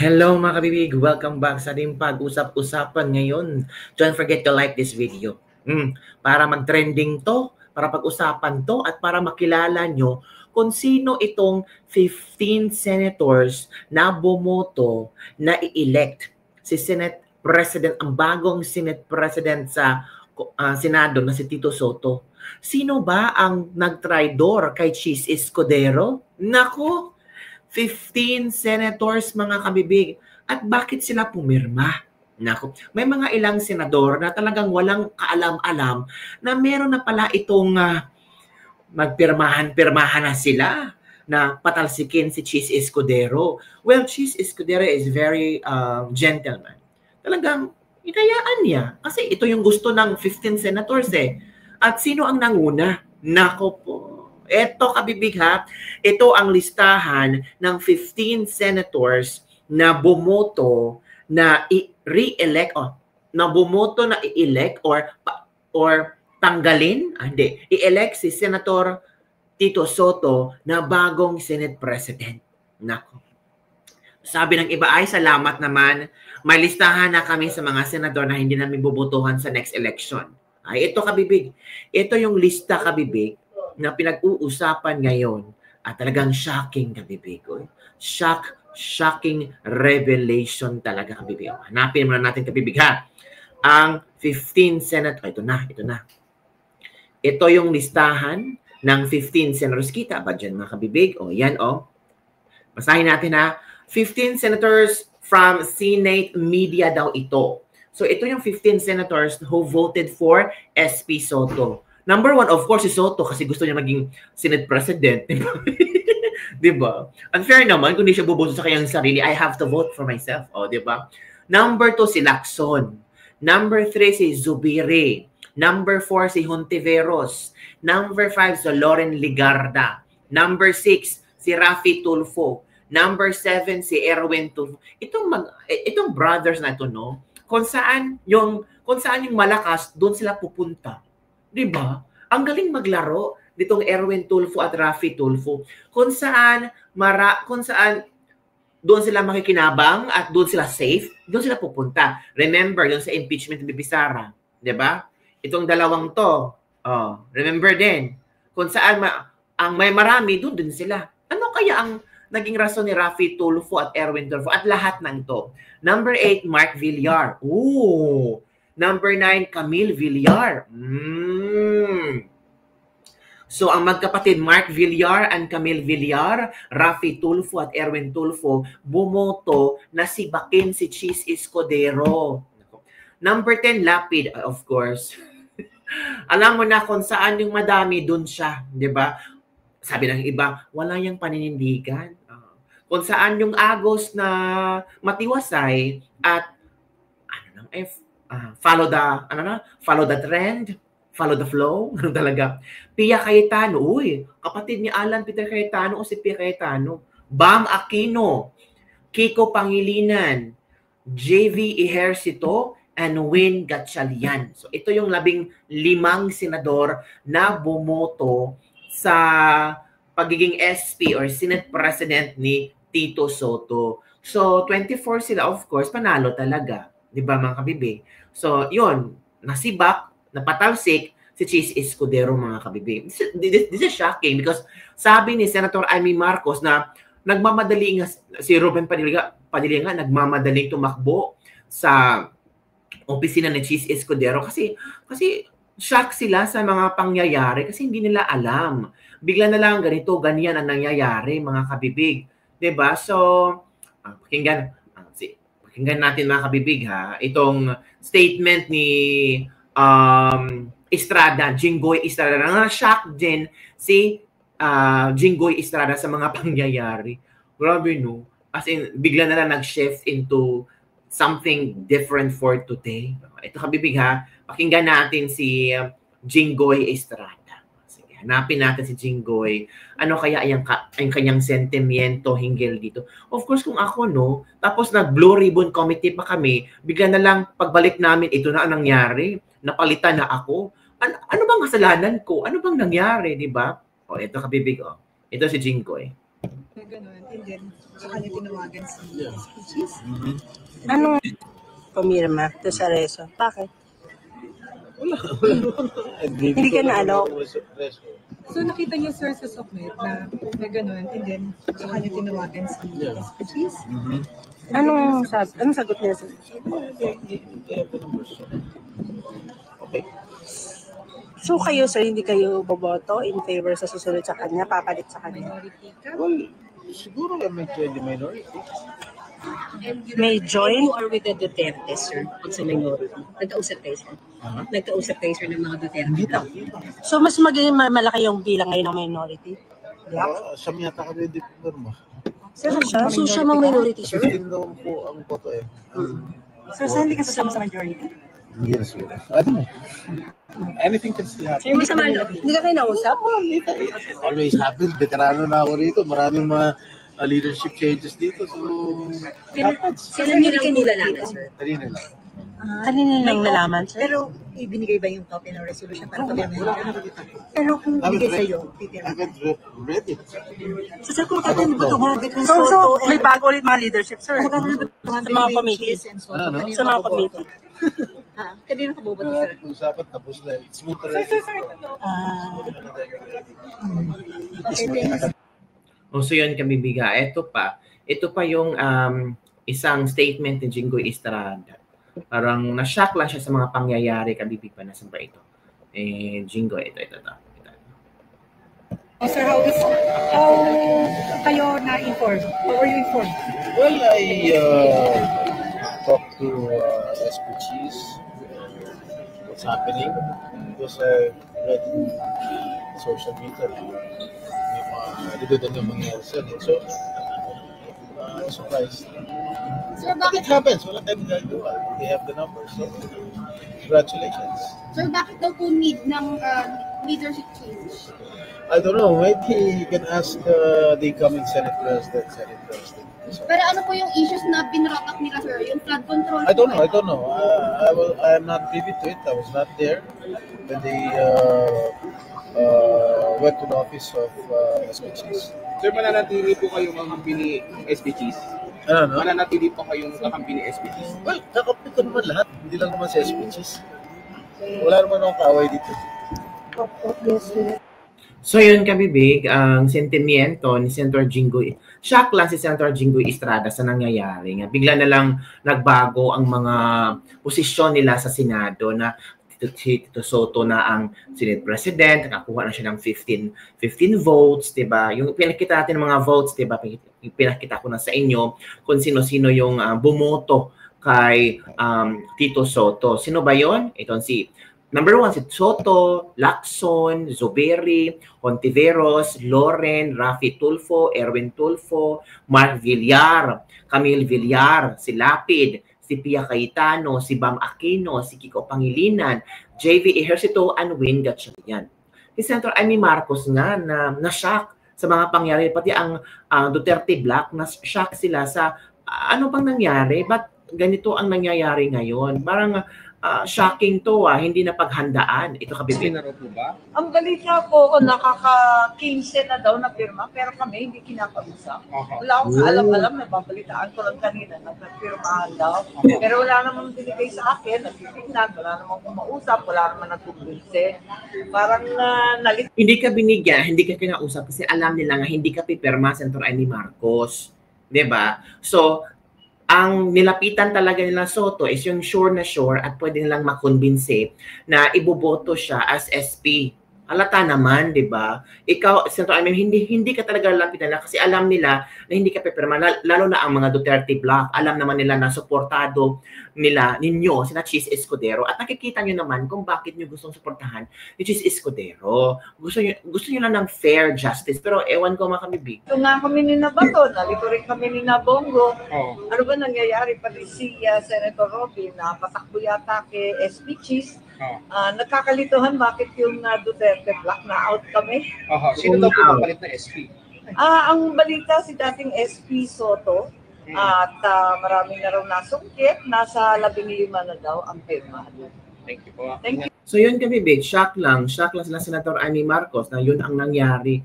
Hello mga kabibig! Welcome back sa ating pag-usap-usapan ngayon. Don't forget to like this video. Para mag-trending to, para pag-usapan to, at para makilala nyo kung sino itong 15 senators na bumoto na i-elect si Senate President, ang bagong Senate President sa Senado na si Tito Soto. Sino ba ang nagtraidor kay Chis Escudero? Nako! 15 senators mga kabibig. At bakit sila pumirma? Nako, may mga ilang senador na talagang walang kaalam-alam na meron na pala itong magpirmahan-pirmahan na sila na patalsikin si Chis Escudero. Well, Chis Escudero is very gentleman. Talagang inayaan niya. Kasi ito yung gusto ng 15 senators eh. At sino ang nanguna? Nako po. Ito kabibig ha, ito ang listahan ng 15 senators na bumoto na i-re-elect na bumoto na i-elect or tanggalin, i-elect si Senator Tito Soto na bagong Senate President. Nako. Sabi ng iba ay salamat naman, may listahan na kami sa mga senador na hindi namin bubutuhan sa next election. Ay ito kabibig. Ito yung lista kabibig na pinag-uusapan ngayon at talagang shocking kabibig. Shocking revelation talaga kabibig. Hanapin muna natin kabibig ha. Ang 15 Senate, ito na. Ito yung listahan ng 15 senators. Kita ba dyan mga kabibig? Yan Basahin natin ha. 15 senators from Senate media daw ito. So ito yung 15 senators who voted for SP Soto. Number one, of course, si Soto kasi gusto niya maging Senate President. Diba? Unfair naman kung hindi siya buboto sa kanyang sarili. I have to vote for myself. Diba? Number two, si Lacson. Number three, si Zubiri. Number four, si Hontiveros. Number five, si Loren Ligarda. Number six, si Rafi Tulfo. Number seven, si Erwin Tulfo. Itong brothers na ito, no? Kung saan yung malakas, doon sila pupunta. Diba? Ang galing maglaro nitong Erwin Tulfo at Rafi Tulfo. Kung saan doon sila makikinabang at doon sila safe, doon sila pupunta. Remember, doon sa impeachment ni Sara, 'di ba? Itong dalawang to, remember din. Kung saan ang may marami, doon din sila. Ano kaya ang naging rason ni Rafi Tulfo at Erwin Tulfo at lahat ng ito? Number 8, Mark Villar. Number 9, Camille Villar. So, ang magkapatid Mark Villar and Camille Villar, Rafi Tulfo at Erwin Tulfo, bumoto na sibakin si Chis Escudero. Number 10, Lapid, of course. Alam mo na kung saan yung madami, dun siya. Diba? Sabi ng iba, wala yung paninindigan. Kung saan yung agos na matiwasay at follow the trend, follow the flow, talaga. Pia Cayetano, kapatid ni Alan Peter Cayetano o si Pia Cayetano. Bam Aquino, Kiko Pangilinan, JV Ejercito, and Win Gatchalian. So ito yung 15 senador na bumoto sa pagiging SP or Senate President ni Tito Soto. So 24 sila, of course, panalo talaga. Diba mga kabibig? So, yun, nasibak, napatalsik si Chis Escudero mga kabibig. This is shocking because sabi ni Senator Amy Marcos na nagmamadali nga, si Ruben Padilla nga nagmamadaling tumakbo sa opisina ni Chis Escudero kasi shock sila sa mga pangyayari kasi hindi nila alam. Bigla na lang ganito, ganyan ang nangyayari mga kabibig. Diba? So, pakinggan natin mga kabibig ha, itong statement ni Estrada, Jinggoy Estrada. Na-shock din si Jinggoy Estrada sa mga pangyayari. Grabe no? As in, bigla na lang nag-shift into something different for today. Ito kabibig ha, pakinggan natin si Jinggoy Estrada. Hanapin natin si Jinggoy. Ano kaya ang kanyang sentimiento hinggil dito? Of course, kung ako, no, tapos nag-Blue Ribbon Committee pa kami, bigla na lang pagbalik namin, ito na ang nangyari. Napalitan na ako. Ano bang kasalanan ko? Ano bang nangyari, di ba? Ito kabibig, Ito si Jinggoy. Ganun. And then, saka niya tinawagan si Speeches. Anong pumirma to sa reso? Bakit? Wala. Hindi ka naalo. So, nakita niyo, sir, sa Sokmed na ganun. And then, saka niya tinawagan si Speeches. Anong sagot niya? Okay. So kayo, sir, hindi kayo boboto in favor sa susunod sa kanya, papalit sa kanya? Minority ka. Well, siguro may join the minority. May join? You are with the Duterte, sir, pag sa minority. Nagkausap kayo, sir. Nagkausap kayo, sir, ng mga Duterte. So mas magiging malaki yung bilang ngayon ng minority? Siya yata kami hindi pumirma. Sir, siya? So siya mang minority, sir? 15 naman po ang boto eh. Sir, saan hindi ka sasama sa majority? Hindi na siguro. I don't know. Anything can still happen. Hindi sa Malo. Hindi ka kayo nausap? Always happens. Veterano na ako rito. Maraming mga leadership changes dito. So, Sila niyo rin kayo nilalaman, sir? kanina lang. Kanina lang nalaman, sir? Pero, ibinigay ba yung copy ng resolution para pag-amend? Pero kung ibigay sa'yo, titira. Haven't read it. So, sir, kung magkakaroon ba ito? So, may bago ulit mga leadership, sir? Sa mga committee? Sa mga committee? Kanina ka boboto, sir? Usapan tapos na. Smooth na rin. So yun kabibiga, ito pa yung isang statement ni Jinggoy Estrada. Parang na-shock lang siya sa mga pangyayari kabibigan na ba ito. Jinggoy, ito. Sir, how kayo na-informed? How were you informed? Well, I talked to SPGs, what's happening, because I read in social media dito din yung mangyayari sa atin. So, surprised. Sir, It happens. Wala tayong gagawa. They have the numbers. So, congratulations. Sir, bakit daw po need ng leadership change? I don't know. Maybe you can ask the incoming Senate President. So, Pero ano po yung issues na binrought up nila, sir? Yung flood control? I don't know. I am not privy to it. I was not there when they went to the office of SPGs. Sir, mananatili po kayong kakampi ni SPGs? Ano? Mananatili po kayong kakampi ni SPGs? Well, kakampi ko naman lahat. Hindi lang naman sa SPGs. Wala naman akong kaaway dito. So yun kabibig, ang sentimiento ni Senator Jinggoy. Shock lang si Senator Jinggoy Estrada sa nangyayari. Bigla na lang nagbago ang mga posisyon nila sa Senado na si Tito Soto na ang Senate President, nakakuha na siya ng 15 votes, 'di ba? Yung pinakita natin ng mga votes, 'di ba? Pinakita ko na sa inyo kung sino-sino yung bumoto kay Tito Soto. Sino ba 'yon? Ito si number 1 si Soto, Lacson, Zuberi, Hontiveros, Loren, Rafi Tulfo, Erwin Tulfo, Mark Villar, Camille Villar, si Lapid, si Pia Cayetano, si Bam Aquino, si Kiko Pangilinan, JV Ejercito, and Win Gatchalian. Si Senator Amy Marcos nga na-shock sa mga pangyayari, pati ang Duterte Black, na-shock sila sa ano pang nangyari, ba't ganito ang nangyayari ngayon? Parang shocking to, hindi na paghandaan. Ito kabibig. Sinaro po ba? Ang balita po, nakaka-15 na daw na pirma, pero kami hindi kinakausap. Wala akong alam-alam, nababalitaan ko lang kanina, nagpirmahan daw. Pero wala namang binigay sa akin, nagtitignan, wala namang kumausap, wala namang nagkumbinse. Parang nalito. Hindi ka binigyan, hindi ka kinausap kasi alam nila nga hindi ka pipirma, Senator Amy Marcos. 'Di ba? So, ang nilapitan talaga nila Soto is yung sure at pwede nilang makonbinse na iboboto siya as SP. Halata naman, 'di ba? Ikaw, Senator, hindi ka talaga lapitan na kasi alam nila na hindi ka pipirma, lalo na ang mga Duterte Bloc. Alam naman nila na suportado ninyo sina Chis Escudero at nakikita niyo naman kung bakit niyo gustong suportahan ni Chis Escudero. Gusto niyo lang ng fair justice, pero ewan ko mga kabibig. Ito nga kami ni Nabato, nalito rin kami ni Nabongo. Ano ba nangyayari? Pati si Senator Robin, patakbo yata kay SP Cheese. Nagkakalituhan bakit yung Duterte Black na out kami. Sino daw po mapalit na SP? Ang balita si dating SP Soto at maraming na raw nasungkit, nasa 15 na daw ang pirma. Thank you po. Thank you. So yun kabibig, shock lang sila Senator Amy Marcos na yun ang nangyari.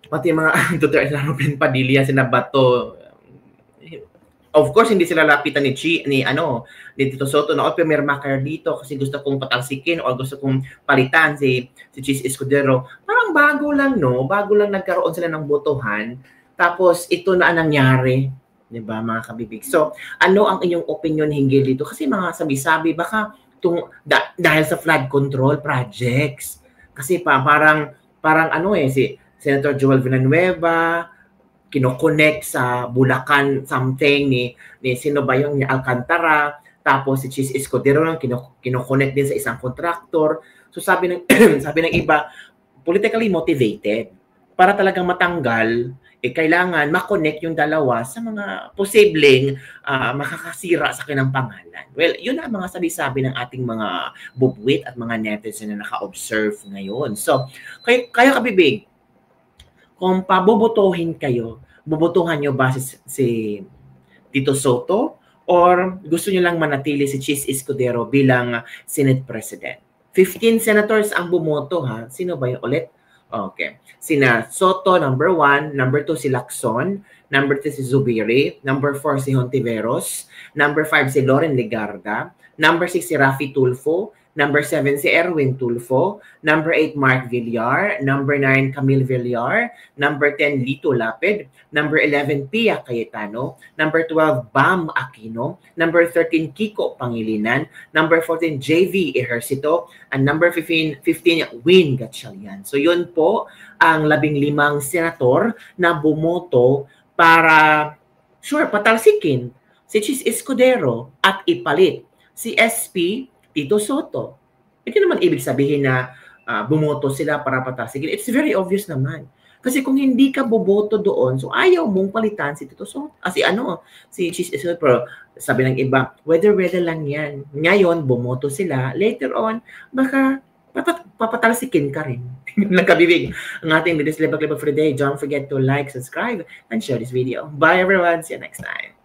pati mga Duterte na Ruben Padilla, sina Bato. Of course, hindi sila lapitan ni Tito Soto na pumirma kayo dito kasi gusto kong patalsikin o gusto kong palitan si Cheese Escudero. Parang bago lang, no? Bago lang nagkaroon sila ng botohan. Tapos, ito na ang nangyari. Diba, mga kabibig? So, ano ang inyong opinion hinggil dito? Kasi mga sabi-sabi, baka dahil sa flood control projects. Kasi parang si Senator Joel Villanueva, kino-connect sa Bulacan something ni sino ba yung ni Alcantara, tapos si Cheese Escudero lang kino-connect din sa isang contractor. So sabi ng iba, politically motivated para talagang matanggal, kailangan ma-connect yung dalawa sa mga posibleng makakasira sa kanilang pangalan. Well, yun ang mga sabi-sabi ng ating mga bubwit at mga netizen na naka-observe ngayon. So, kayo kabibig, kung pabobotohin kayo, bobotohan nyo ba si Tito Soto or gusto nyo lang manatili si Cheese Escudero bilang Senate President? 15 senators ang bumoto, ha? Sino ba yung ulit? Okay. Sina Soto, number 1. Number 2, si Lacson. Number 3, si Zubiri. Number 4, si Hontiveros. Number 5, si Loren Legarda. Number 6, si Raffy Tulfo. Number 7, si Erwin Tulfo. Number 8, Mark Villar. Number 9, Camille Villar. Number 10, Lito Lapid. Number 11, Pia Cayetano. Number 12, Bam Aquino. Number 13, Kiko Pangilinan. Number 14, JV Ejercito. And number 15 Win Gatchalian. So yun po ang 15 senator na bumoto para patalsikin si Cheese Escudero at ipalit si SP Tito Soto. Hindi naman ibig sabihin na bumoto sila para patalsikin. It's very obvious naman. Kasi kung hindi ka boboto doon, so ayaw mong palitan si Tito Soto. Si Cheese Escudero. Pero sabi ng iba, whether lang yan. Ngayon, bumoto sila. Later on, baka papatalsikin ka rin. Nagkabibig ang ating Leaders Libag for the day. Don't forget to like, subscribe, and share this video. Bye everyone. See you next time.